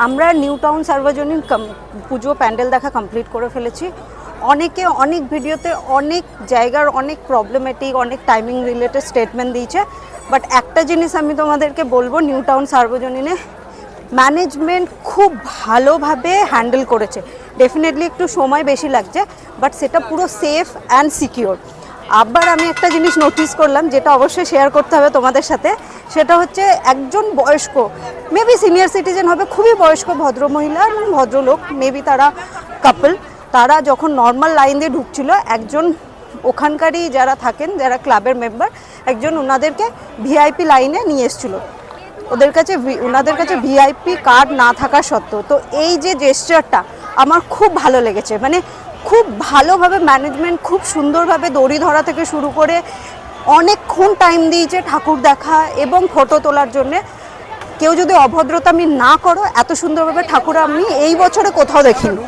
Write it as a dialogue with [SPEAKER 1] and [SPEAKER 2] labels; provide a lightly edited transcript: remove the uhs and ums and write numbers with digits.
[SPEAKER 1] আমরা new town সার্বজনীন পুজো প্যান্ডেল দেখা কমপ্লিট করে ফেলেছি। অনেকে অনেক ভিডিওতে অনেক জায়গার অনেক প্রবলেমেটিক, অনেক টাইমিং রিলেটেড স্টেটমেন্ট দিয়েছে, বাট একটা জিনিস আমি তোমাদেরকে বলবো, নিউ টাউন সার্বজনীনে ম্যানেজমেন্ট খুব ভালোভাবে হ্যান্ডেল করেছে। ডেফিনেটলি একটু সময় বেশি লাগছে, বাট সেটা পুরো সেফ অ্যান্ড সিকিওর। আবার আমি একটা জিনিস নোটিস করলাম, যেটা অবশ্যই শেয়ার করতে হবে তোমাদের সাথে, সেটা হচ্ছে একজন বয়স্ক, মেবি সিনিয়র সিটিজেন হবে, খুবই বয়স্ক ভদ্রমহিলা এবং ভদ্রলোক, মেবি তারা কাপল, তারা যখন নর্মাল লাইন দিয়ে ঢুকছিল, একজন ওখানকারই যারা থাকেন, যারা ক্লাবের মেম্বার, একজন ওনাদেরকে ভিআইপি লাইনে নিয়ে এসেছিলো। ওনাদের কাছে ভিআইপি কার্ড না থাকা সত্ত্বেও। তো এই যে জেস্চারটা আমার খুব ভালো লেগেছে, মানে খুব ভালোভাবে ম্যানেজমেন্ট, খুব সুন্দরভাবে দড়ি ধরা থেকে শুরু করে অনেকক্ষণ টাইম দিয়েছে ঠাকুর দেখা এবং ফটো তোলার জন্যে। কেউ যদি অভদ্রতামি না করো, এত সুন্দরভাবে ঠাকুর আমি এই বছরে কোথাও দেখিনি।